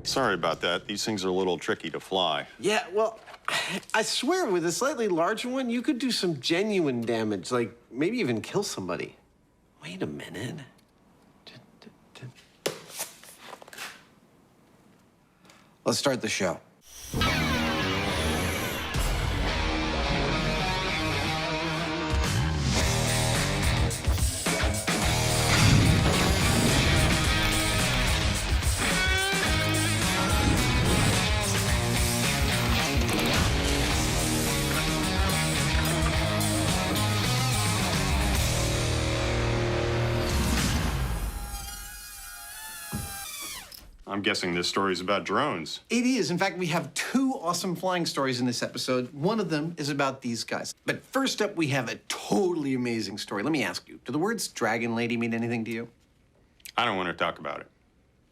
Sorry about that. These things are a little tricky to fly. Yeah, well, I swear with a slightly larger one, you could do some genuine damage, like maybe even kill somebody. Wait a minute. Let's start the show. I'm guessing this story is about drones. It is. In fact, we have two awesome flying stories in this episode. One of them is about these guys. But first up, we have a totally amazing story. Let me ask you, do the words Dragon Lady mean anything to you? I don't want to talk about it.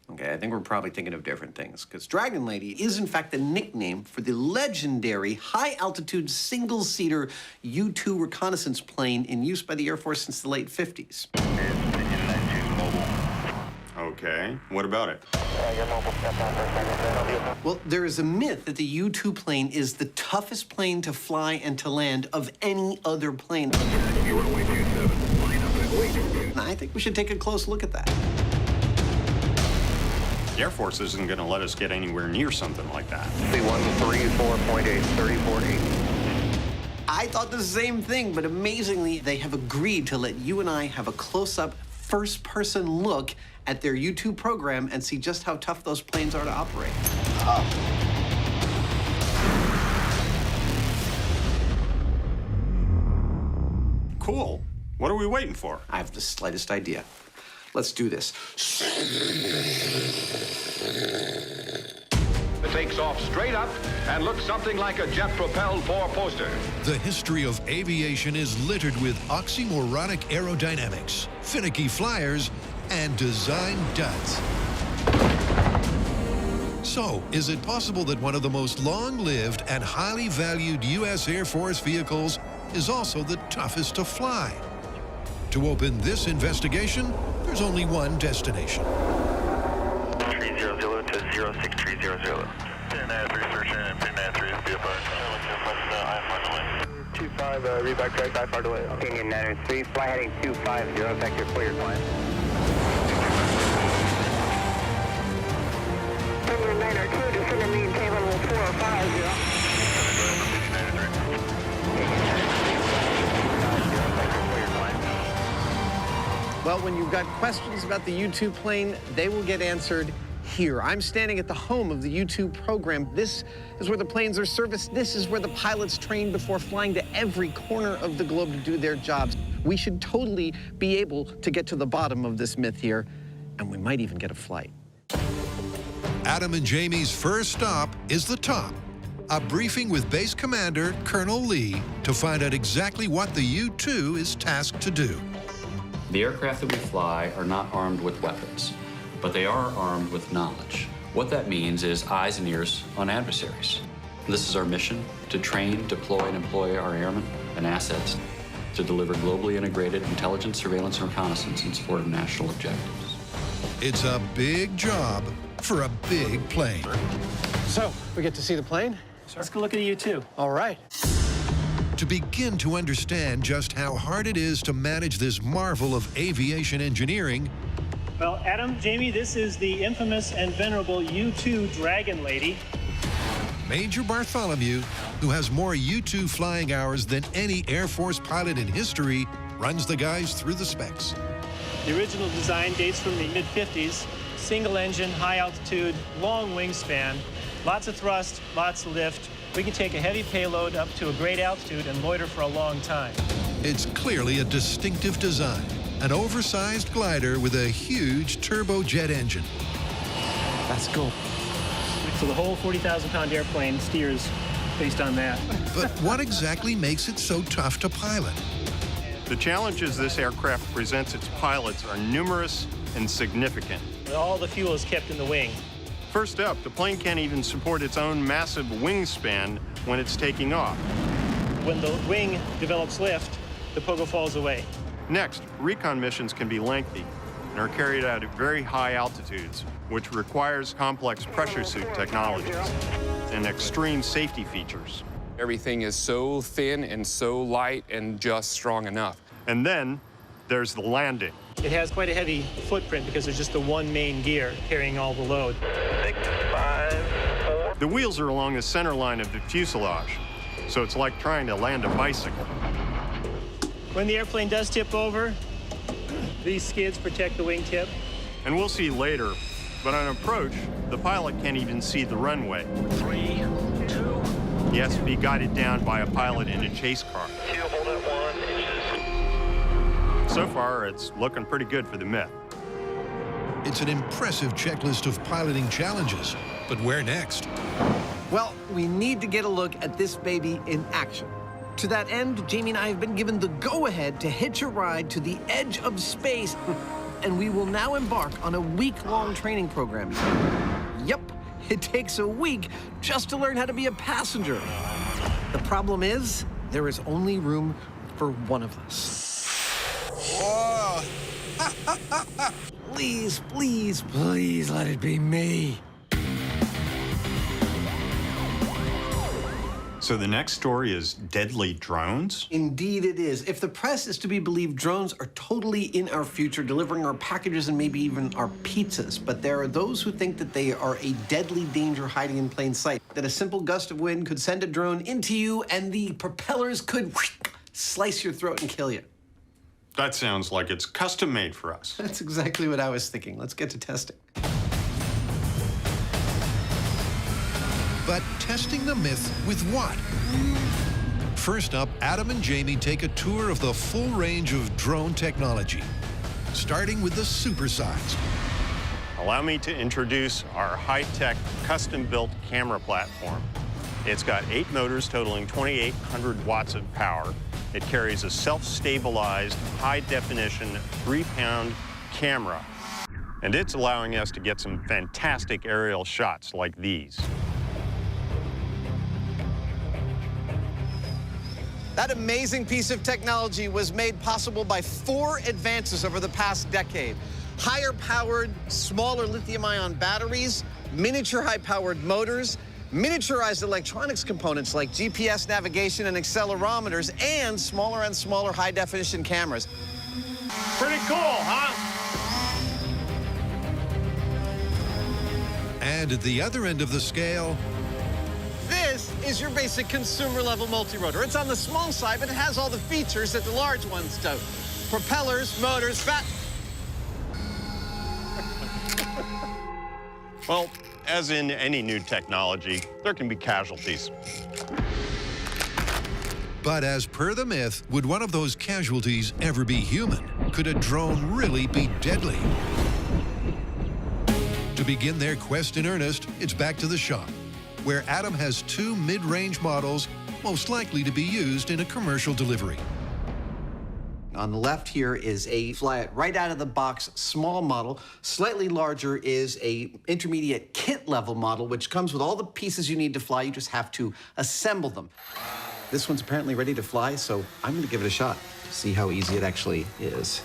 Okay, I think we're probably thinking of different things, because Dragon Lady is, in fact, the nickname for the legendary high-altitude single-seater U-2 reconnaissance plane in use by the Air Force since the late 50s. Okay, what about it? Well, there is a myth that the U-2 plane is the toughest plane to fly and to land of any other plane. And I think we should take a close look at that. The Air Force isn't going to let us get anywhere near something like that. C134.8, 34.8. I thought the same thing, but amazingly, they have agreed to let you and I have a close-up, first-person look at their U-2 program and see just how tough those planes are to operate. Cool. What are we waiting for? I have the slightest idea. Let's do this. It takes off straight up and looks something like a jet-propelled four-poster. The history of aviation is littered with oxymoronic aerodynamics, finicky flyers, and design duds. So, is it possible that one of the most long-lived and highly valued U.S. Air Force vehicles is also the toughest to fly? To open this investigation, there's only one destination. 300 to 06300. Pin 3 search and pin 3 is BFR. 25, reback track, IFR delay. Opinion 903, fly heading 250, vector clear, climb. Opinion 902, descend and maintain level 4050. Well, when you've got questions about the U-2 plane, they will get answered here. I'm standing at the home of the U-2 program. This is where the planes are serviced. This is where the pilots train before flying to every corner of the globe to do their jobs. We should totally be able to get to the bottom of this myth here, and we might even get a flight. Adam and Jamie's first stop is the top. A briefing with Base Commander Colonel Lee to find out exactly what the U-2 is tasked to do. The aircraft that we fly are not armed with weapons, but they are armed with knowledge. What that means is eyes and ears on adversaries. This is our mission, to train, deploy, and employ our airmen and assets to deliver globally integrated intelligence, surveillance, and reconnaissance in support of national objectives. It's a big job for a big plane. So, we get to see the plane? Let's go look at you too. All right. To begin to understand just how hard it is to manage this marvel of aviation engineering, Well, Adam, Jamie, this is the infamous and venerable U-2 Dragon Lady. Major Bartholomew, who has more U-2 flying hours than any Air Force pilot in history, runs the guys through the specs. The original design dates from the mid-50s. Single engine, high altitude, long wingspan, lots of thrust, lots of lift. We can take a heavy payload up to a great altitude and loiter for a long time. It's clearly a distinctive design, an oversized glider with a huge turbojet engine. That's cool. So the whole 40,000-pound airplane steers based on that. But what exactly makes it so tough to pilot? The challenges this aircraft presents its pilots are numerous and significant. All the fuel is kept in the wing. First up, the plane can't even support its own massive wingspan when it's taking off. When the wing develops lift, the pogo falls away. Next, recon missions can be lengthy and are carried out at very high altitudes, which requires complex pressure suit technologies and extreme safety features. Everything is so thin and so light and just strong enough. And then there's the landing. It has quite a heavy footprint because there's just the one main gear carrying all the load. 6, 5, 4. The wheels are along the center line of the fuselage, so it's like trying to land a bicycle. When the airplane does tip over, these skids protect the wingtip. And we'll see later, but on approach, the pilot can't even see the runway. 3, 2. He has to be guided down by a pilot in a chase car. 2, hold at 1 inches. So far, it's looking pretty good for the Myth. It's an impressive checklist of piloting challenges. But where next? Well, we need to get a look at this baby in action. To that end, Jamie and I have been given the go-ahead to hitch a ride to the edge of space, and we will now embark on a week-long training program. Yep, it takes a week just to learn how to be a passenger. The problem is, there is only room for one of us. Whoa. Please, please, please let it be me. So the next story is deadly drones? Indeed it is. If the press is to be believed, drones are totally in our future, delivering our packages and maybe even our pizzas. But there are those who think that they are a deadly danger hiding in plain sight, that a simple gust of wind could send a drone into you and the propellers could slice your throat and kill you. That sounds like it's custom made for us. That's exactly what I was thinking. Let's get to testing. But testing the myth with what? First up, Adam and Jamie take a tour of the full range of drone technology, starting with the supersized. Allow me to introduce our high-tech, custom-built camera platform. It's got 8 motors totaling 2,800 watts of power. It carries a self-stabilized, high-definition, 3-pound camera. And it's allowing us to get some fantastic aerial shots like these. That amazing piece of technology was made possible by 4 advances over the past decade. Higher-powered, smaller lithium-ion batteries, miniature high-powered motors, miniaturized electronics components like GPS navigation and accelerometers, and smaller high-definition cameras. Pretty cool, huh? And at the other end of the scale, This is your basic consumer-level multirotor. It's on the small side, but it has all the features that the large ones don't. Propellers, motors, Well, as in any new technology, there can be casualties. but as per the myth, would one of those casualties ever be human? Could a drone really be deadly? To begin their quest in earnest, it's back to the shop, where Adam has 2 mid-range models most likely to be used in a commercial delivery. On the left here is a fly-it right out of the box small model. Slightly larger is a intermediate kit level model, which comes with all the pieces you need to fly. You just have to assemble them. This one's apparently ready to fly, so I'm gonna give it a shot to see how easy it actually is.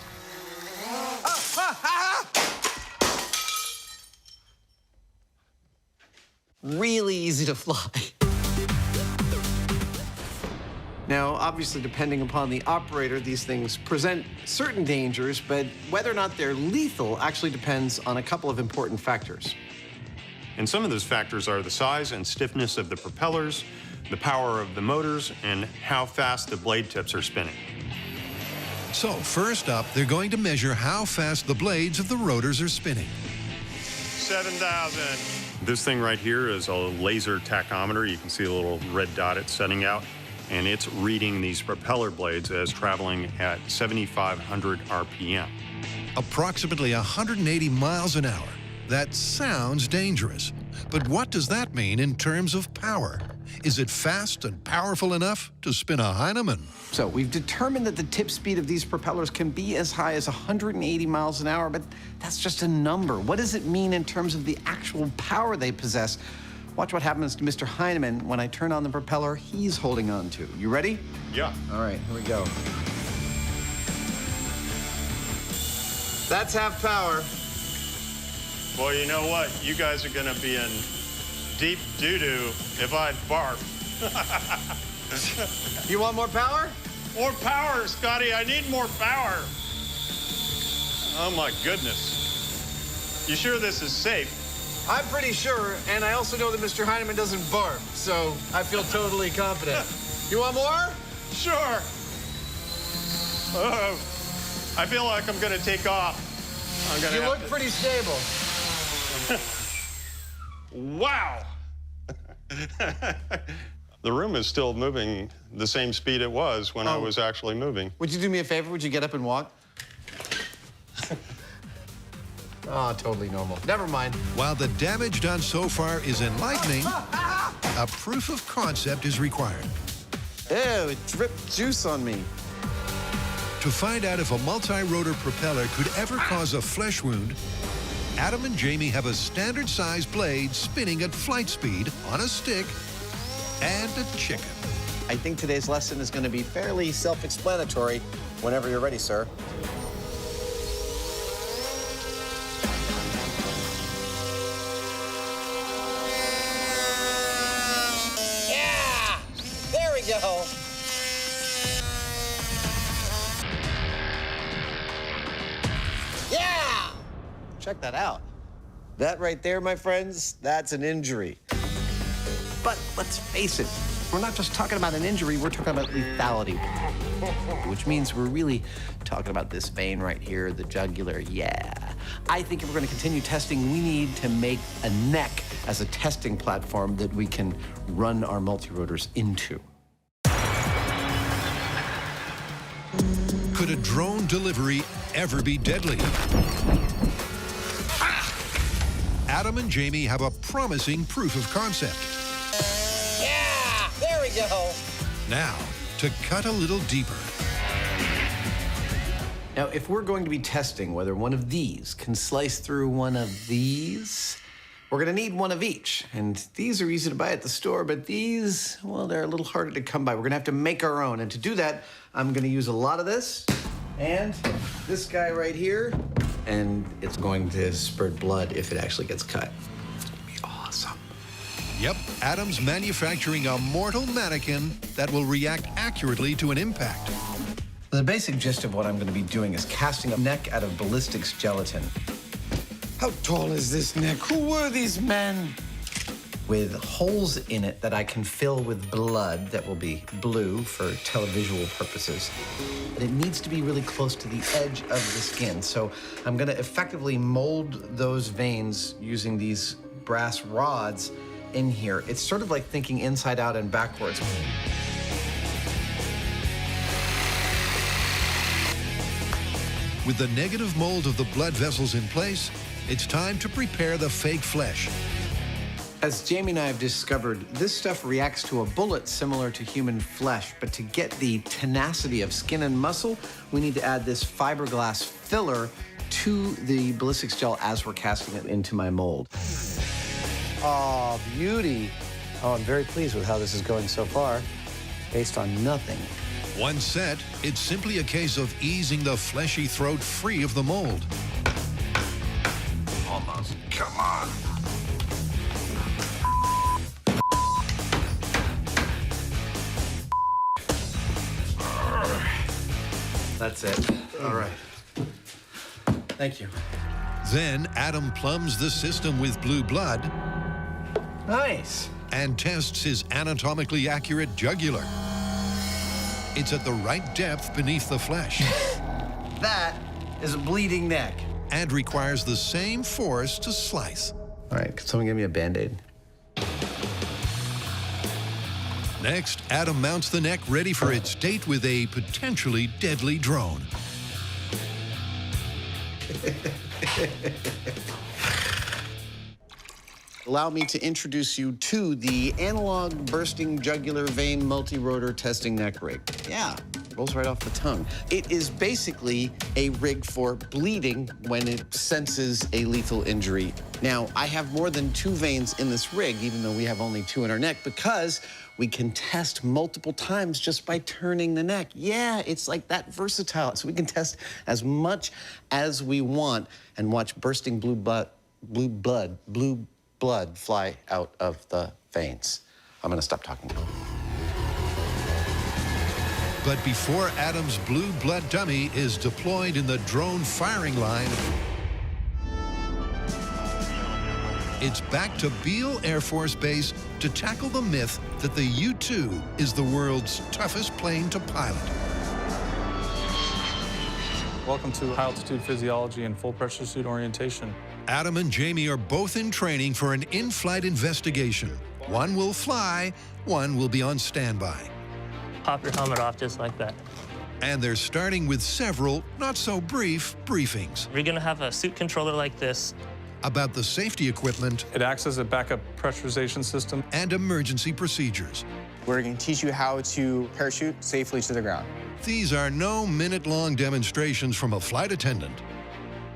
Really easy to fly. Now, obviously, depending upon the operator, these things present certain dangers, but whether or not they're lethal actually depends on a couple of important factors. And some of those factors are the size and stiffness of the propellers, the power of the motors, and how fast the blade tips are spinning. So first up, they're going to measure how fast the blades of the rotors are spinning. 7,000. This thing right here is a laser tachometer. You can see a little red dot it's setting out. and it's reading these propeller blades as traveling at 7,500 RPM. Approximately 180 miles an hour. That sounds dangerous. But what does that mean in terms of power? Is it fast and powerful enough to spin a Heinemann? So we've determined that the tip speed of these propellers can be as high as 180 miles an hour, but that's just a number. What does it mean in terms of the actual power they possess? Watch what happens to Mr. Heinemann when I turn on the propeller he's holding on to. You ready? Yeah. All right, here we go. That's half power. Well, you know what? You guys are going to be in deep doo-doo if I barf. You want more power? More power, Scotty. I need more power. Oh, my goodness. You sure this is safe? I'm pretty sure, and I also know that Mr. Heinemann doesn't barf, so I feel totally confident. You want more? Sure. I feel like I'm going to take off. You look pretty stable. Wow. The room is still moving the same speed it was when I was actually moving. Would you do me a favor? Would you get up and walk? Oh, totally normal. Never mind. While the damage done so far is enlightening, a proof of concept is required. Ew, it dripped juice on me. To find out if a multi-rotor propeller could ever cause a flesh wound, Adam and Jamie have a standard-sized blade spinning at flight speed on a stick and a chicken. I think today's lesson is going to be fairly self-explanatory whenever you're ready, sir. Yeah! There we go. Yeah! Check that out. That right there, my friends, that's an injury. But let's face it, we're not just talking about an injury, we're talking about lethality. Which means we're really talking about this vein right here, the jugular, yeah. I think if we're gonna continue testing, we need to make a neck as a testing platform that we can run our multirotors into. Could a drone delivery ever be deadly? Adam and Jamie have a promising proof of concept. Yeah, there we go. Now, to cut a little deeper. Now, if we're going to be testing whether one of these can slice through one of these, we're gonna need one of each. And these are easy to buy at the store, but these, well, they're a little harder to come by. We're gonna have to make our own. And to do that, I'm gonna use a lot of this and this guy right here, and it's going to spurt blood if it actually gets cut. It's gonna be awesome. Yep, Adam's manufacturing a mortal mannequin that will react accurately to an impact. The basic gist of what I'm gonna be doing is casting a neck out of ballistics gelatin. How tall is this neck? Who were these men? With holes in it that I can fill with blood that will be blue for televisual purposes. But it needs to be really close to the edge of the skin. So I'm gonna effectively mold those veins using these brass rods in here. It's sort of like thinking inside out and backwards. With the negative mold of the blood vessels in place, it's time to prepare the fake flesh. As Jamie and I have discovered, this stuff reacts to a bullet similar to human flesh, but to get the tenacity of skin and muscle, we need to add this fiberglass filler to the ballistics gel as we're casting it into my mold. Oh, beauty. Oh, I'm very pleased with how this is going so far, based on nothing. Once set, it's simply a case of easing the fleshy throat free of the mold. Almost. Come on. That's it. All right. Thank you. Then Adam plumbs the system with blue blood Nice. and tests his anatomically accurate jugular. It's at the right depth beneath the flesh That is a bleeding neck. and requires the same force to slice. All right, can someone give me a Band-Aid? Next, Adam mounts the neck ready for its date with a potentially deadly drone. Allow me to introduce you to the analog bursting jugular vein multirotor testing neck rig. Yeah, rolls right off the tongue. It is basically a rig for bleeding when it senses a lethal injury. Now, I have more than 2 veins in this rig, even though we have only 2 in our neck, because we can test multiple times just by turning the neck. Yeah, it's like that versatile. So we can test as much as we want and watch bursting blue blood fly out of the veins. I'm gonna stop talking now. But before Adam's blue blood dummy is deployed in the drone firing line, it's back to Beale Air Force Base to tackle the myth that the U-2 is the world's toughest plane to pilot. Welcome to high-altitude physiology and full pressure suit orientation. Adam and Jamie are both in training for an in-flight investigation. One will fly, one will be on standby. Pop your helmet off just like that. And they're starting with several not-so-brief briefings. We're gonna have a suit controller like this. About the safety equipment. It acts as a backup pressurization system. And emergency procedures. We're going to teach you how to parachute safely to the ground. These are no minute-long demonstrations from a flight attendant.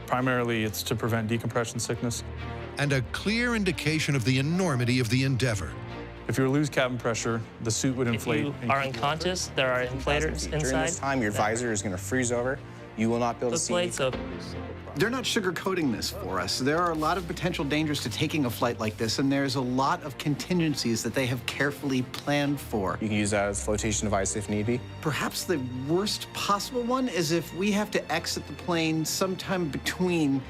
Primarily, it's to prevent decompression sickness. And a clear indication of the enormity of the endeavor. If you were to lose cabin pressure, the suit would inflate. If you are unconscious, there are inflators inside. During this time, your visor is going to freeze over. You will not be able to see. They're not sugarcoating this for us. There are a lot of potential dangers to taking a flight like this, and there's a lot of contingencies that they have carefully planned for. You can use that as a flotation device if need be. Perhaps the worst possible one is if we have to exit the plane sometime between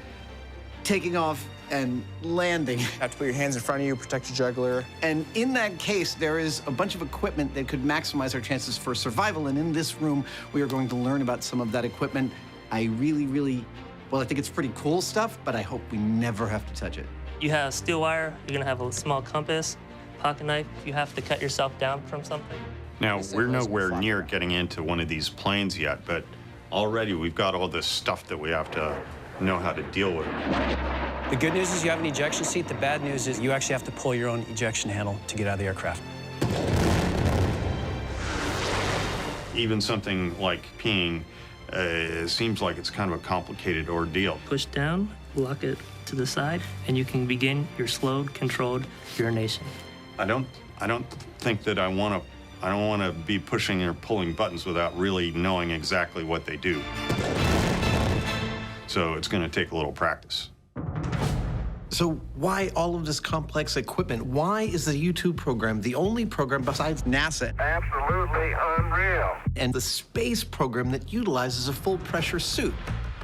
taking off and landing. You have to put your hands in front of you, protect your jugular. And in that case, there is a bunch of equipment that could maximize our chances for survival. And in this room, we are going to learn about some of that equipment. I really, well, I think it's pretty cool stuff, but I hope we never have to touch it. You have steel wire, you're gonna have a small compass, pocket knife, if you have to cut yourself down from something. Now, we're nowhere near getting into one of these planes yet, but already we've got all this stuff that we have to know how to deal with. The good news is you have an ejection seat. The bad news is you actually have to pull your own ejection handle to get out of the aircraft. Even something like peeing seems like it's kind of a complicated ordeal. Push down, lock it to the side, and you can begin your slow, controlled urination. I don't think that I don't want to be pushing or pulling buttons without really knowing exactly what they do. So it's going to take a little practice. So why all of this complex equipment? Why is the U-2 program the only program besides NASA? Absolutely unreal. And the space program that utilizes a full pressure suit?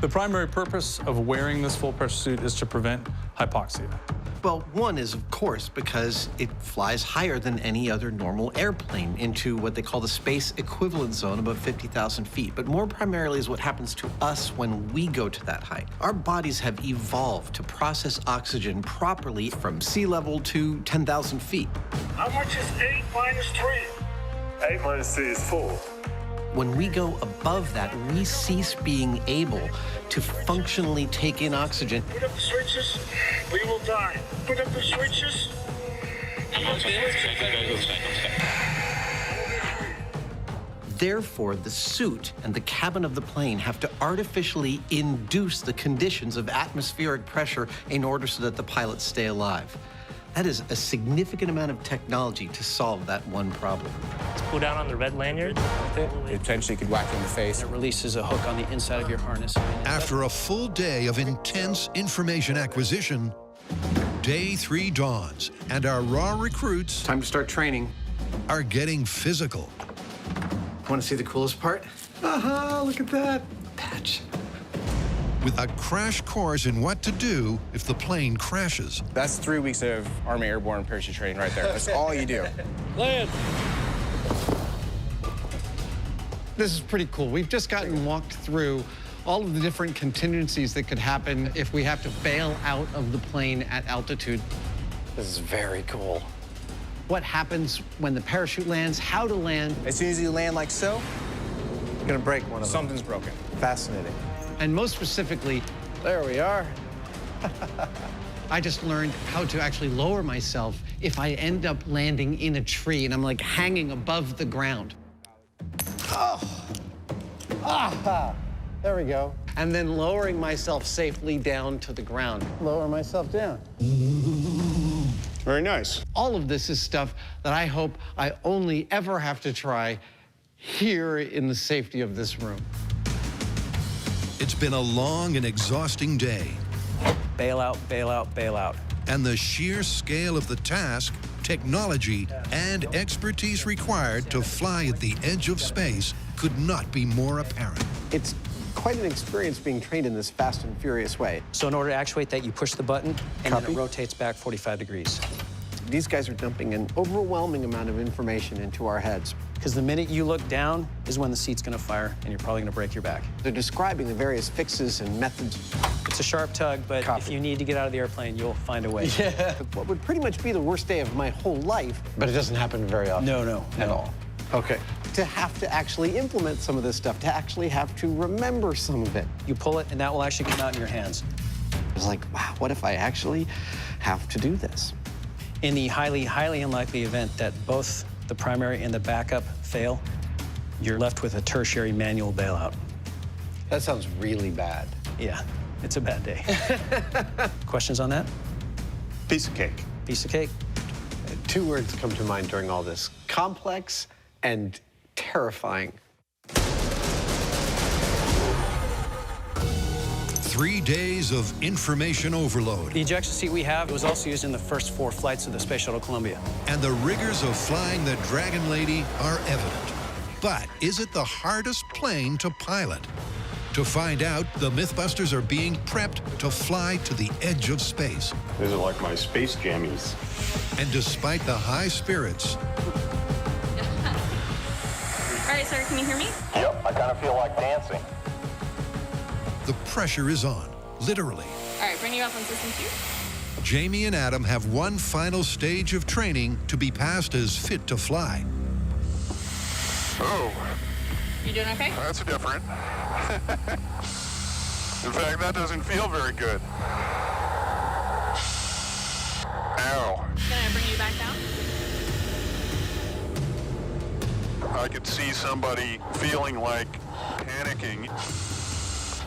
The primary purpose of wearing this full pressure suit is to prevent hypoxia. Well, one is, of course, because it flies higher than any other normal airplane into what they call the space equivalent zone, about 50,000 feet. But more primarily is what happens to us when we go to that height. Our bodies have evolved to process oxygen properly from sea level to 10,000 feet. How much is 8 minus 3? 8 minus 3 is 4. When we go above that, we cease being able to functionally take in oxygen. Put up the switches, we will die. Put up the switches. Therefore, the suit and the cabin of the plane have to artificially induce the conditions of atmospheric pressure in order so that the pilots stay alive. That is a significant amount of technology to solve that one problem. Let's pull down on the red lanyard. It potentially could whack you in the face. It releases a hook on the inside of your harness. After a full day of intense information acquisition, day 3 dawns, and our raw recruits... Time to start training. ...are getting physical. Want to see the coolest part? Aha, look at that. Patch. With a crash course in what to do if the plane crashes. That's 3 weeks of Army Airborne parachute training right there. That's all you do. Land. This is pretty cool. We've just gotten walked through all of the different contingencies that could happen if we have to bail out of the plane at altitude. This is very cool. what happens when the parachute lands, how to land. As soon as you land like so, you're gonna break one of them. Something's broken. Fascinating. And most specifically, there we are. I just learned how to actually lower myself if I end up landing in a tree and I'm like hanging above the ground. Oh. Ah, there we go. And then lowering myself safely down to the ground. Lower myself down. Very nice. All of this is stuff that I hope I only ever have to try here in the safety of this room. It's been a long and exhausting day. Bail out, bail out, bail out. And the sheer scale of the task, technology, and expertise required to fly at the edge of space could not be more apparent. It's quite an experience being trained in this fast and furious way. So in order to actuate that, you push the button, and then it rotates back 45 degrees. These guys are dumping an overwhelming amount of information into our heads. Because the minute you look down is when the seat's gonna fire, and you're probably gonna break your back. They're describing the various fixes and methods. It's a sharp tug, but if you need to get out of the airplane, you'll find a way. Yeah. What would pretty much be the worst day of my whole life. But it doesn't happen very often. No, at all. Okay. To have to actually implement some of this stuff, to actually have to remember some of it. You pull it, and that will actually come out in your hands. It's like, wow, what if I actually have to do this? In the highly, highly unlikely event that both the primary and the backup fail, you're left with a tertiary manual bailout. That sounds really bad. Yeah, it's a bad day. Questions on that? Piece of cake. Piece of cake. Two words come to mind during all this: complex and terrifying. 3 days of information overload. The ejection seat we have was also used in the first 4 flights of the Space Shuttle Columbia. And the rigors of flying the Dragon Lady are evident. But is it the hardest plane to pilot? To find out, the Mythbusters are being prepped to fly to the edge of space. These are like my space jammies. And despite the high spirits... All right, sir, can you hear me? Yep, I kind of feel like dancing. The pressure is on, literally. All right, bring you up on system 2. Jamie and Adam have one final stage of training to be passed as fit to fly. Oh. You doing okay? That's different. In fact, that doesn't feel very good. Ow. Can I bring you back down? I could see somebody feeling like panicking.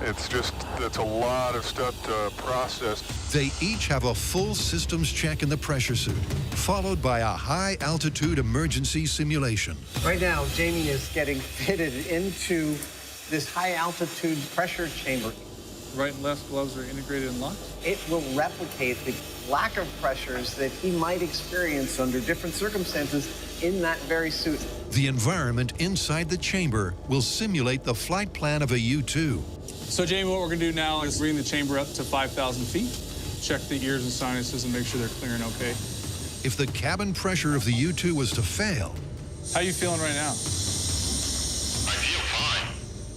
It's just, that's a lot of stuff to process. They each have a full systems check in the pressure suit, followed by a high-altitude emergency simulation. Right now, Jamie is getting fitted into this high-altitude pressure chamber. Right and left gloves are integrated and locked. It will replicate the lack of pressures that he might experience under different circumstances in that very suit. The environment inside the chamber will simulate the flight plan of a U-2. So, Jamie, what we're going to do now is bring the chamber up to 5,000 feet, check the ears and sinuses, and make sure they're clearing okay. If the cabin pressure of the U-2 was to fail... How are you feeling right now? I feel fine.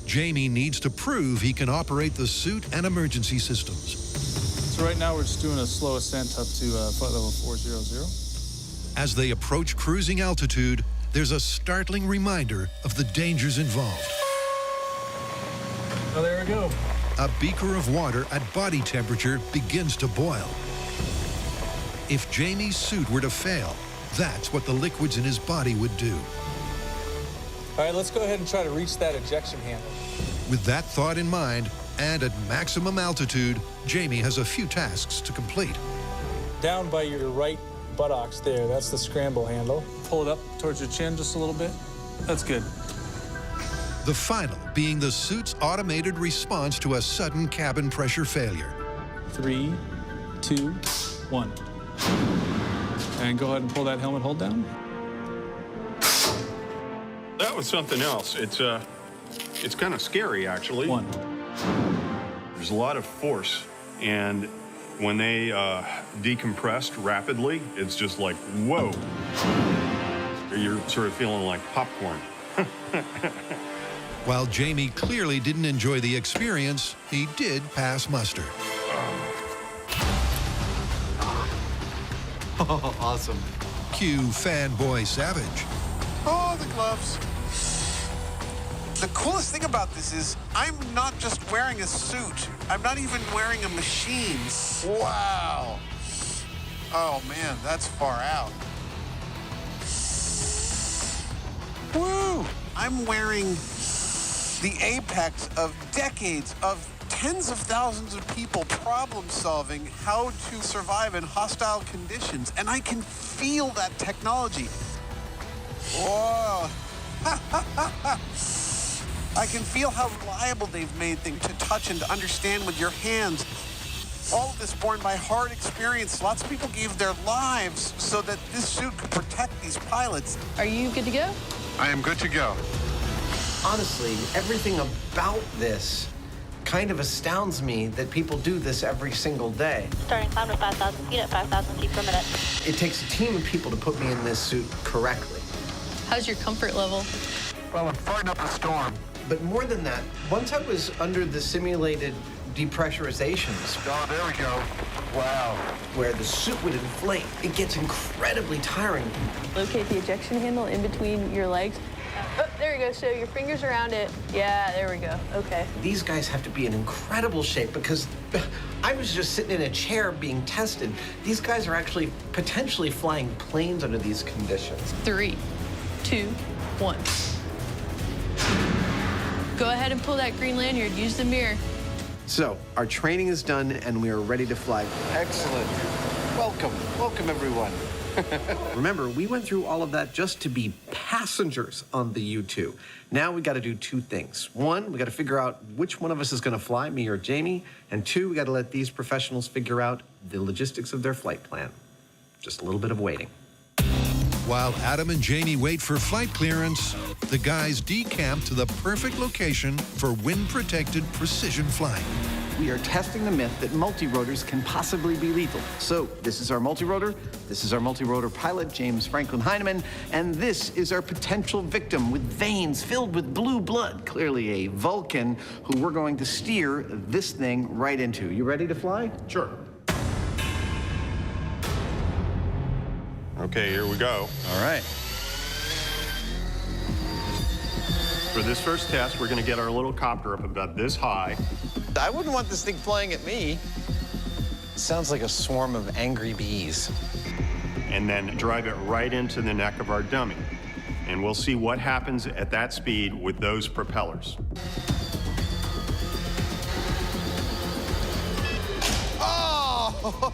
Jamie needs to prove he can operate the suit and emergency systems. So right now we're just doing a slow ascent up to flight level 400. As they approach cruising altitude, there's a startling reminder of the dangers involved. Oh, there we go. A beaker of water at body temperature begins to boil. If Jamie's suit were to fail, that's what the liquids in his body would do. All right, let's go ahead and try to reach that ejection handle. With that thought in mind, and at maximum altitude, Jamie has a few tasks to complete. Down by your right buttocks there, that's the scramble handle. Pull it up towards your chin just a little bit. That's good. The final being the suit's automated response to a sudden cabin pressure failure. 3, 2, 1. And go ahead and pull that helmet hold down. That was something else. It's kind of scary, actually. 1. There's a lot of force, and when they decompressed rapidly, it's just like, whoa. You're sort of feeling like popcorn. While Jamie clearly didn't enjoy the experience, he did pass muster. Oh, awesome. Cue fanboy Savage. Oh, the gloves. The coolest thing about this is I'm not just wearing a suit. I'm not even wearing a machine. Wow. Oh, man, that's far out. Woo! I'm wearing the apex of decades of tens of thousands of people problem-solving how to survive in hostile conditions, and I can feel that technology. Whoa. I can feel how reliable they've made things to touch and to understand with your hands. All of this born by hard experience. Lots of people gave their lives so that this suit could protect these pilots. Are you good to go? I am good to go. Honestly, everything about this kind of astounds me that people do this every single day. Starting climb to 5,000 feet at 5,000 feet per minute. It takes a team of people to put me in this suit correctly. How's your comfort level? Well, I'm fighting up a storm. But more than that, once I was under the simulated depressurizations. Oh, there we go. Wow. Where the suit would inflate, it gets incredibly tiring. Locate the ejection handle in between your legs. Oh, there you go. So your fingers around it. Yeah, there we go. Okay. These guys have to be in incredible shape because I was just sitting in a chair being tested. These guys are actually potentially flying planes under these conditions. 3, 2, 1. Go ahead and pull that green lanyard. Use the mirror. So, our training is done and we are ready to fly. Excellent. Welcome. Welcome, everyone. Remember, we went through all of that just to be passengers on the U-2. Now we got to do two things. One, we got to figure out which one of us is going to fly, me or Jamie. And two, we got to let these professionals figure out the logistics of their flight plan. Just a little bit of waiting. While Adam and Jamie wait for flight clearance, the guys decamp to the perfect location for wind-protected precision flying. We are testing the myth that multirotors can possibly be lethal. So this is our multirotor, this is our multirotor pilot, James Franklin Heineman, and this is our potential victim with veins filled with blue blood, clearly a Vulcan, who we're going to steer this thing right into. You ready to fly? Sure. Okay, here we go. All right. For this first test, we're going to get our little copter up about this high. I wouldn't want this thing flying at me. Sounds like a swarm of angry bees. And then drive it right into the neck of our dummy. And we'll see what happens at that speed with those propellers. Oh!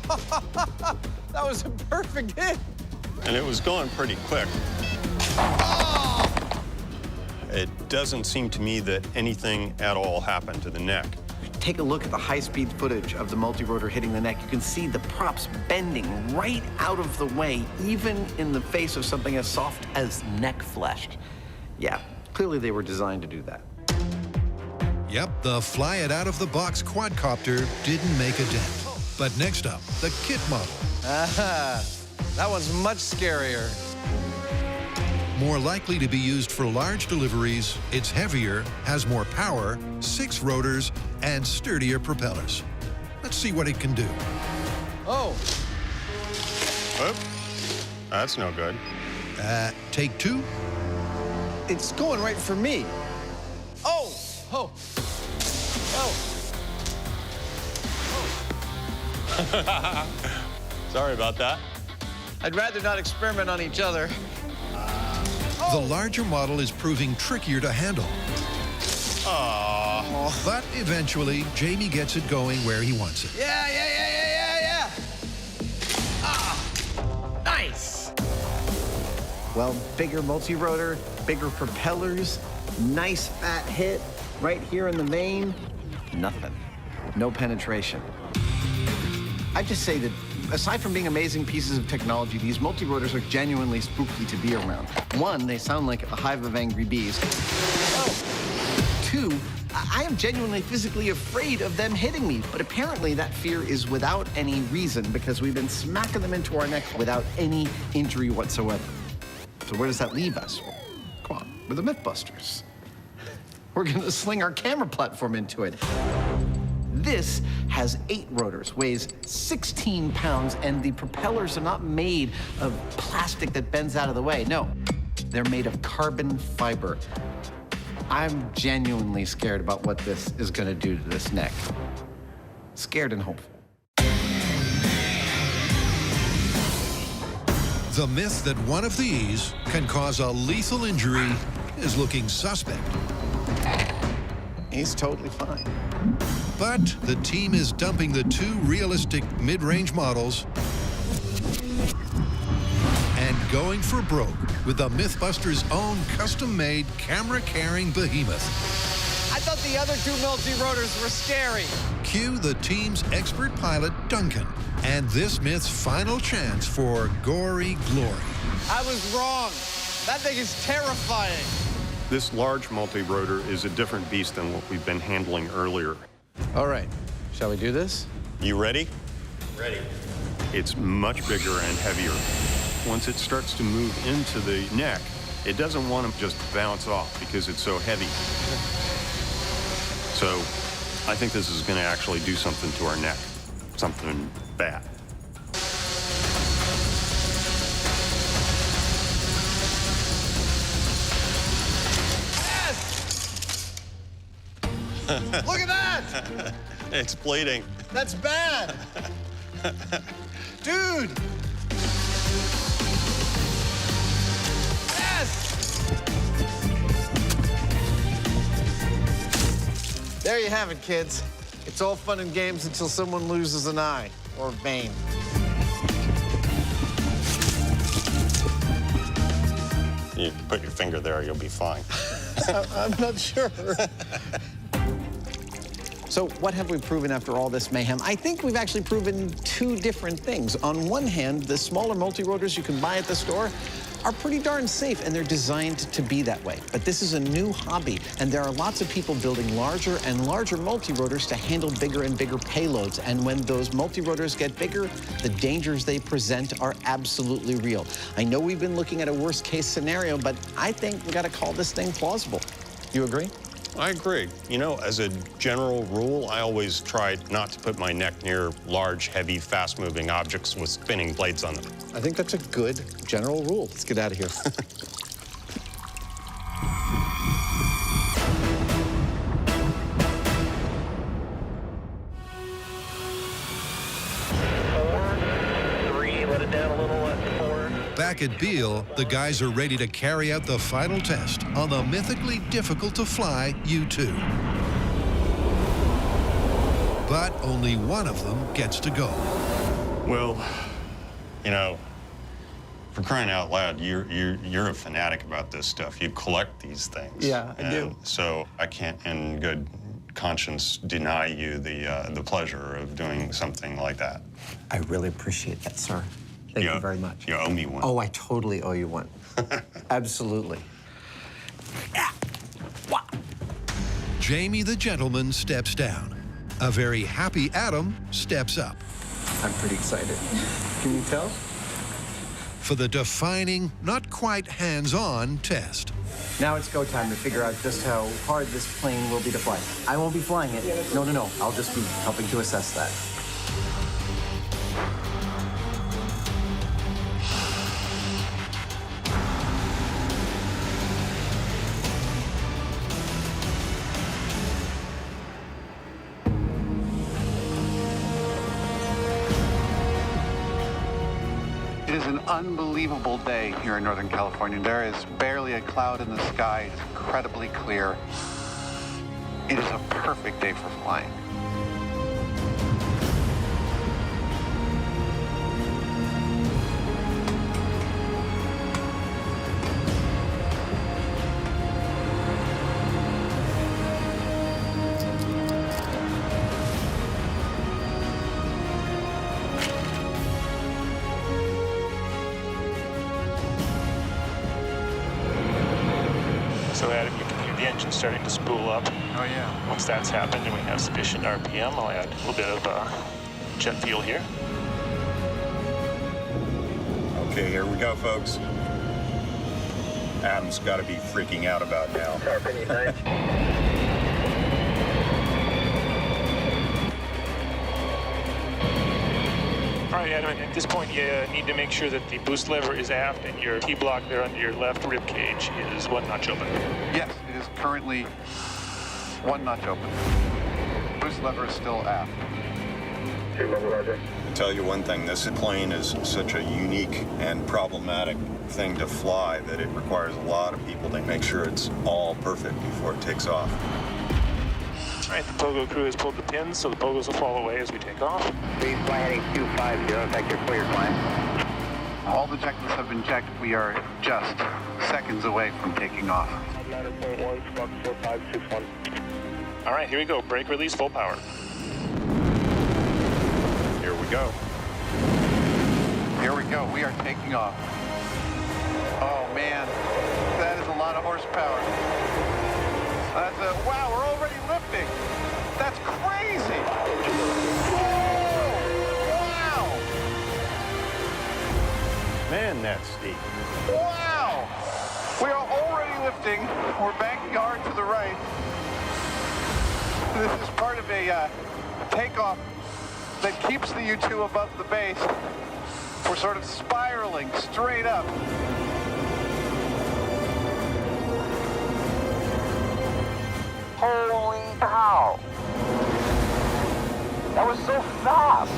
That was a perfect hit. And it was going pretty quick. Oh! It doesn't seem to me that anything at all happened to the neck. Take a look at the high-speed footage of the multirotor hitting the neck. You can see the props bending right out of the way, even in the face of something as soft as neck flesh. Yeah, clearly they were designed to do that. Yep, the fly-it-out-of-the-box quadcopter didn't make a dent. But next up, the kit model. That one's much scarier. More likely to be used for large deliveries, it's heavier, has more power, 6 rotors, and sturdier propellers. Let's see what it can do. Oh. Oop. That's no good. Take 2. It's going right for me. Oh! Oh! Oh! Sorry about that. I'd rather not experiment on each other. The larger model is proving trickier to handle. But eventually, Jamie gets it going where he wants it. Yeah! Nice! Well, bigger multirotor, bigger propellers, nice fat hit right here in the vein. Nothing. No penetration. I just say that aside from being amazing pieces of technology, these multirotors are genuinely spooky to be around. One, they sound like a hive of angry bees. Oh. 2, I am genuinely physically afraid of them hitting me, but apparently that fear is without any reason because we've been smacking them into our neck without any injury whatsoever. So where does that leave us? Come on, we're the Mythbusters. We're gonna sling our camera platform into it. This has 8 rotors, weighs 16 pounds, and the propellers are not made of plastic that bends out of the way. No, they're made of carbon fiber. I'm genuinely scared about what this is going to do to this neck. Scared and hopeful. The myth that one of these can cause a lethal injury is looking suspect. He's totally fine. But the team is dumping the 2 realistic mid-range models and going for broke with the Mythbusters' own custom-made camera-carrying behemoth. I thought the other 2 multi-rotors were scary. Cue the team's expert pilot, Duncan, and this myth's final chance for gory glory. I was wrong. That thing is terrifying. This large multi-rotor is a different beast than what we've been handling earlier. All right, shall we do this? You ready? Ready. It's much bigger and heavier. Once it starts to move into the neck, it doesn't want to just bounce off because it's so heavy. So I think this is going to actually do something to our neck, something bad. Look at that! It's bleeding. That's bad. Dude! Yes! There you have it, kids. It's all fun and games until someone loses an eye or a vein. You put your finger there, you'll be fine. I'm not sure. So what have we proven after all this mayhem? I think we've actually proven 2 different things. On one hand, the smaller multi-rotors you can buy at the store are pretty darn safe, and they're designed to be that way. But this is a new hobby, and there are lots of people building larger and larger multi-rotors to handle bigger and bigger payloads. And when those multi-rotors get bigger, the dangers they present are absolutely real. I know we've been looking at a worst-case scenario, but I think we got to call this thing plausible. You agree? I agree. You know, as a general rule, I always try not to put my neck near large, heavy, fast-moving objects with spinning blades on them. I think that's a good general rule. Let's get out of here. Let it down a little at 4. Back at Beale, the guys are ready to carry out the final test on the mythically difficult-to-fly U-2. But only one of them gets to go. Well, you know, for crying out loud, you're a fanatic about this stuff. You collect these things. Yeah, I do. So I can't, in good conscience, deny you the pleasure of doing something like that. I really appreciate that, sir. Thank you very much. You owe me one. Oh, I totally owe you one. Absolutely. Jamie the gentleman steps down. A very happy Adam steps up. I'm pretty excited. Can you tell? For the defining, not quite hands-on test. Now it's go time to figure out just how hard this plane will be to fly. I won't be flying it. No. I'll just be helping to assess that. It is an unbelievable day here in Northern California. There is barely a cloud in the sky. It's incredibly clear. It is a perfect day for flying. So Adam, you can hear the engine starting to spool up. Oh yeah. Once that's happened and we have sufficient RPM, I'll add a little bit of jet fuel here. Okay, here we go, folks. Adam's got to be freaking out about now. right, Adam, at this point you need to make sure that the boost lever is aft and your T-block there under your left rib cage is 1 notch open. Yes, it is currently 1 notch open. Boost lever is still aft. Tell you one thing, this plane is such a unique and problematic thing to fly that it requires a lot of people to make sure it's all perfect before it takes off. All right, the pogo crew has pulled the pins, so the pogos will fall away as we take off. Please fly heading 250, vector clear climb. All the checklists have been checked. We are just seconds away from taking off. 9.1, squawk 4561. All right, here we go. Brake release, full power. Here we go. Here we go. We are taking off. Oh, man. That is a lot of horsepower. Wow, we're already lifting. That's crazy. Whoa! Wow. Man, that's steep. Wow. We are already lifting. We're banking hard to the right. This is part of a takeoff that keeps the U-2 above the base. We're sort of spiraling straight up. Holy cow! That was so fast!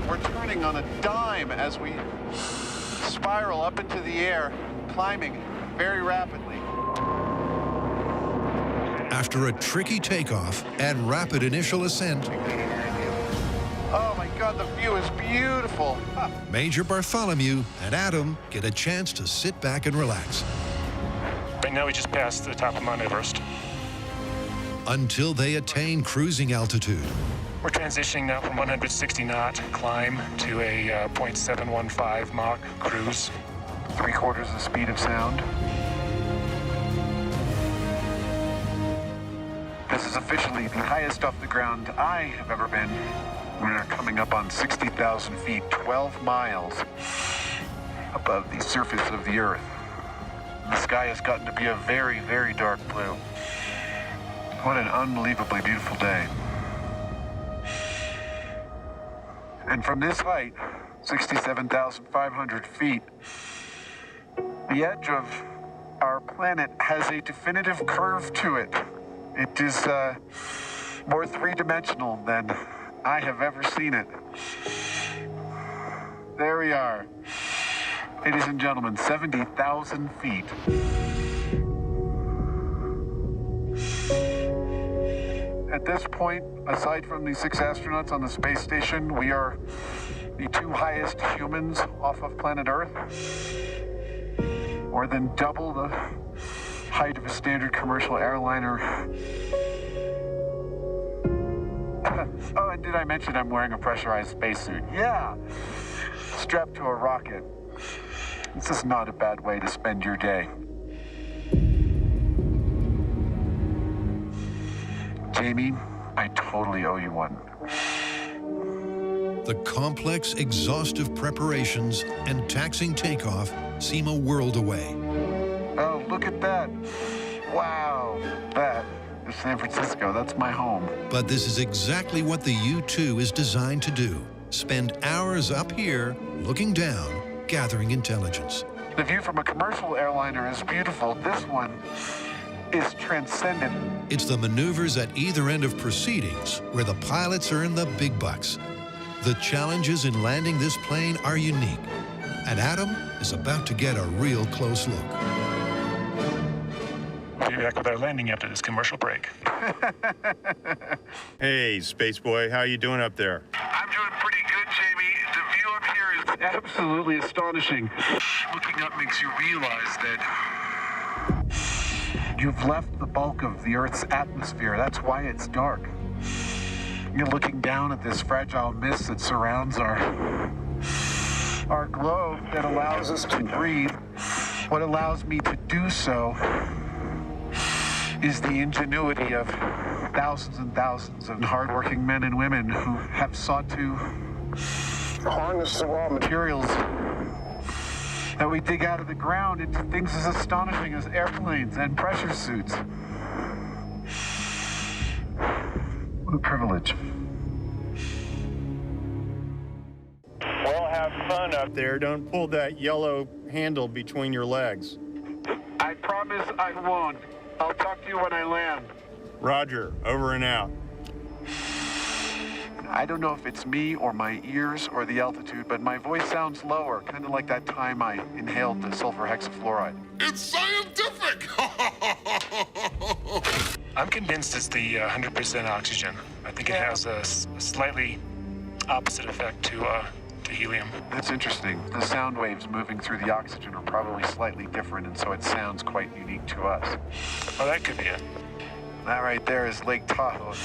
We're turning on a dime as we spiral up into the air, climbing very rapidly. After a tricky takeoff and rapid initial ascent, Oh my God, the view is beautiful. Major Bartholomew and Adam get a chance to sit back and relax. Right now we just passed the top of Mount Everest. Until they attain cruising altitude. We're transitioning now from 160 knot climb to a 0.715 Mach cruise. 3/4 the speed of sound. This is officially the highest off the ground I have ever been. We're coming up on 60,000 feet, 12 miles above the surface of the Earth. The sky has gotten to be a very, very dark blue. What an unbelievably beautiful day. And from this height, 67,500 feet, the edge of our planet has a definitive curve to it. It is more three-dimensional than I have ever seen it. There we are. Ladies and gentlemen, 70,000 feet. At this point, aside from the 6 astronauts on the space station, we are the 2 highest humans off of planet Earth. More than double the height of a standard commercial airliner. Oh, and did I mention I'm wearing a pressurized spacesuit? Yeah! Strapped to a rocket. This is not a bad way to spend your day. Jamie, I totally owe you one. The complex, exhaustive preparations and taxing takeoff seem a world away. Oh, look at that. Wow. That is San Francisco. That's my home. But this is exactly what the U-2 is designed to do. Spend hours up here, looking down, gathering intelligence. The view from a commercial airliner is beautiful. This one is transcendent. It's the maneuvers at either end of proceedings where the pilots earn the big bucks. The challenges in landing this plane are unique, and Adam is about to get a real close look. We'll be back with our landing after this commercial break. Hey, Space Boy, how you doing up there? I'm doing pretty good, Jamie. The view up here is absolutely astonishing. Looking up makes you realize that you've left the bulk of the Earth's atmosphere. That's why it's dark. You're looking down at this fragile mist that surrounds our globe that allows us to breathe. What allows me to do so is the ingenuity of thousands and thousands of hardworking men and women who have sought to harness the raw materials that we dig out of the ground into things as astonishing as airplanes and pressure suits. What a privilege. Well, have fun up there. Don't pull that yellow handle between your legs. I promise I won't. I'll talk to you when I land. Roger, over and out. I don't know if it's me or my ears or the altitude, but my voice sounds lower, kind of like that time I inhaled the sulfur hexafluoride. It's scientific! I'm convinced it's the 100% oxygen. I think it has a slightly opposite effect to helium. That's interesting. The sound waves moving through the oxygen are probably slightly different, and so it sounds quite unique to us. Oh, that could be it. That right there is Lake Tahoe.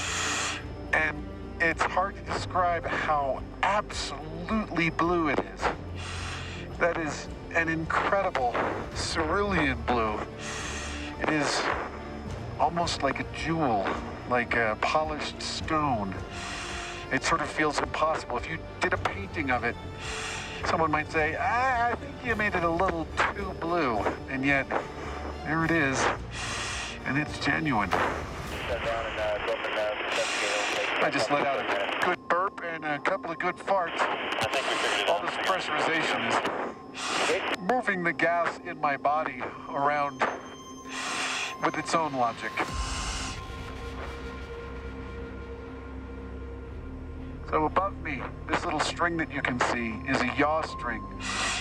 And it's hard to describe how absolutely blue it is. That is an incredible cerulean blue. It is almost like a jewel, like a polished stone. It sort of feels impossible. If you did a painting of it, someone might say, I think you made it a little too blue. And yet, there it is. And it's genuine. I just let out a good burp and a couple of good farts. All this pressurization is moving the gas in my body around with its own logic. So above me, this little string that you can see is a yaw string.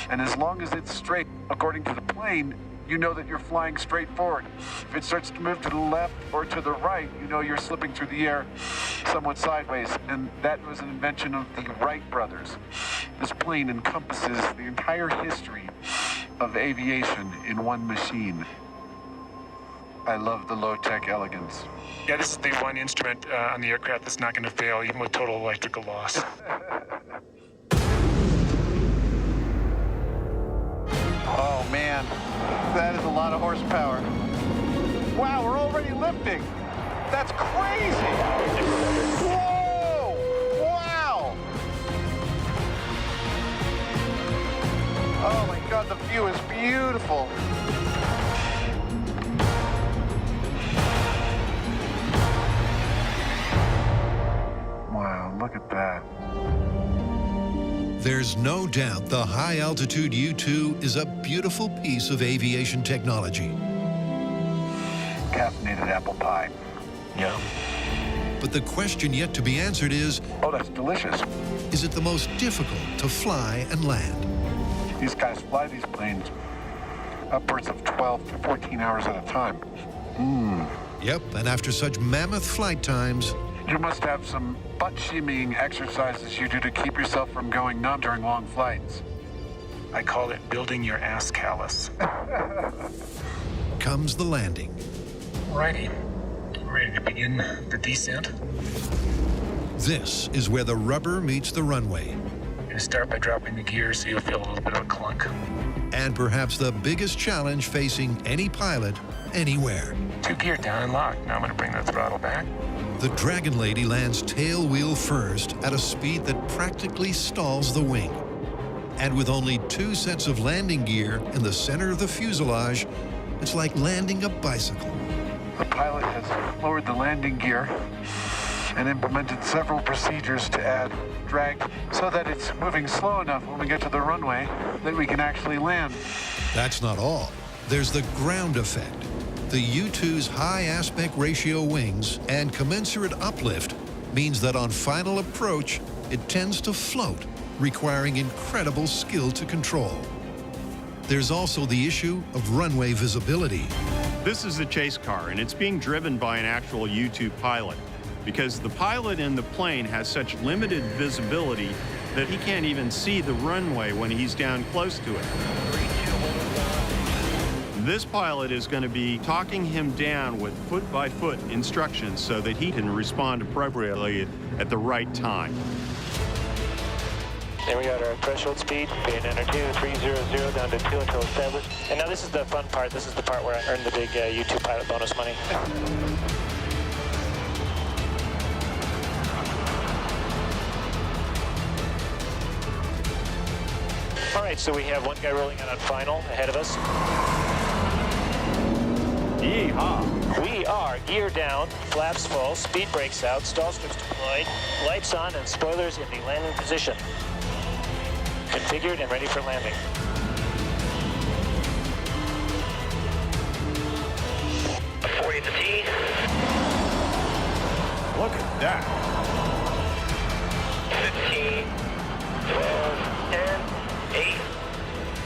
And as long as it's straight, according to the plane, you know that you're flying straight forward. If it starts to move to the left or to the right, you know you're slipping through the air somewhat sideways. And that was an invention of the Wright brothers. This plane encompasses the entire history of aviation in one machine. I love the low-tech elegance. Yeah, this is the one instrument on the aircraft that's not going to fail, even with total electrical loss. Oh man, that is a lot of horsepower. Wow, we're already lifting. That's crazy. Whoa! Wow! Oh my God, the view is beautiful. Wow, look at that. There's no doubt the high-altitude U-2 is a beautiful piece of aviation technology. Caffeinated apple pie. Yeah. But the question yet to be answered is, oh, that's delicious. Is it the most difficult to fly and land? These guys fly these planes upwards of 12 to 14 hours at a time. Yep, and after such mammoth flight times, you must have some butt shimmying exercises you do to keep yourself from going numb during long flights. I call it building your ass callus. comes the landing. Righty. Ready to begin the descent? This is where the rubber meets the runway. I'm going to start by dropping the gear so you'll feel a little bit of a clunk. And perhaps the biggest challenge facing any pilot anywhere. 2 gear down and locked. Now I'm going to bring the throttle back. The Dragon Lady lands tail wheel first at a speed that practically stalls the wing. And with only 2 sets of landing gear in the center of the fuselage, it's like landing a bicycle. The pilot has lowered the landing gear and implemented several procedures to add drag so that it's moving slow enough when we get to the runway that we can actually land. That's not all. There's the ground effect. The U-2's high aspect ratio wings and commensurate uplift means that on final approach, it tends to float, requiring incredible skill to control. There's also the issue of runway visibility. This is a chase car, and it's being driven by an actual U-2 pilot, because the pilot in the plane has such limited visibility that he can't even see the runway when he's down close to it. This pilot is going to be talking him down with foot-by-foot instructions so that he can respond appropriately at the right time. Then we got our threshold speed, being enter 2300 down to 2 until established. And now this is the fun part. This is the part where I earned the big U2 pilot bonus money. All right, right, so we have one guy rolling out on final ahead of us. Yeehaw! We are gear down, flaps full, speed brakes out, stall strips deployed, lights on, and spoilers in the landing position. Configured and ready for landing. At the T. Look at that. 15, 12, 10, 8,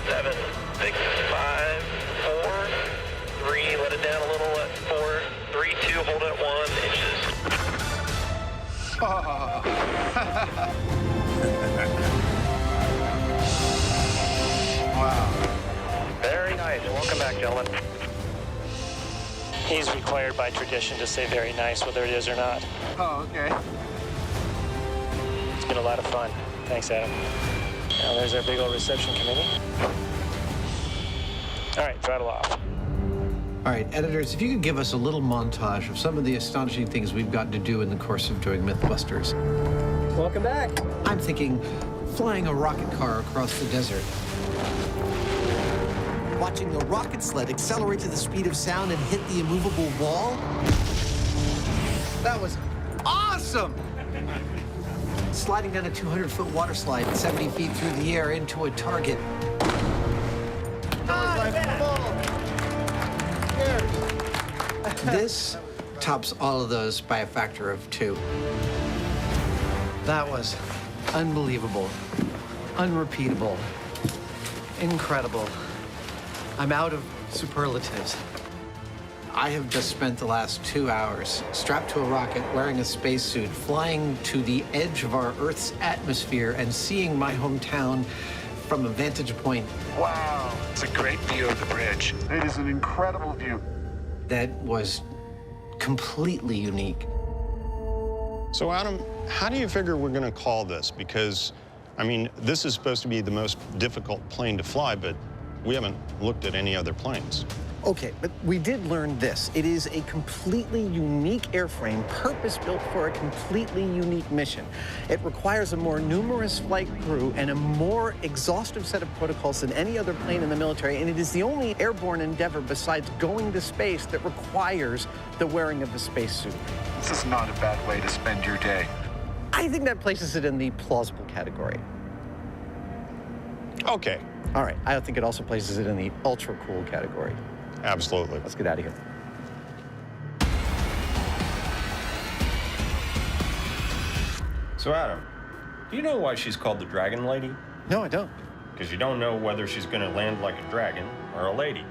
7, 6, 5, 4, 3, let it down a little at 4, 3, 2, hold it 1 inches. Wow. Very nice. Welcome back, gentlemen. He's required by tradition to say very nice, whether it is or not. Oh, okay. It's been a lot of fun. Thanks, Adam. Now there's our big old reception committee. All right, throttle off. All right, editors, if you could give us a little montage of some of the astonishing things we've gotten to do in the course of doing Mythbusters. Welcome back. I'm thinking flying a rocket car across the desert. Watching the rocket sled accelerate to the speed of sound and hit the immovable wall. That was awesome! Sliding down a 200-foot water slide 70 feet through the air into a target. This tops all of those by a factor of 2. That was unbelievable, unrepeatable, incredible. I'm out of superlatives. I have just spent the last 2 hours strapped to a rocket, wearing a spacesuit, flying to the edge of our Earth's atmosphere and seeing my hometown from a vantage point. Wow, it's a great view of the bridge. It is an incredible view. That was completely unique. So Adam, how do you figure we're going to call this? Because, I mean, this is supposed to be the most difficult plane to fly, but we haven't looked at any other planes. Okay, but we did learn this. It is a completely unique airframe, purpose-built for a completely unique mission. It requires a more numerous flight crew and a more exhaustive set of protocols than any other plane in the military, and it is the only airborne endeavor besides going to space that requires the wearing of a spacesuit. This is not a bad way to spend your day. I think that places it in the plausible category. Okay. All right, I think it also places it in the ultra-cool category. Absolutely. Let's get out of here. So Adam, do you know why she's called the Dragon Lady? No, I don't. Because you don't know whether she's going to land like a dragon or a lady.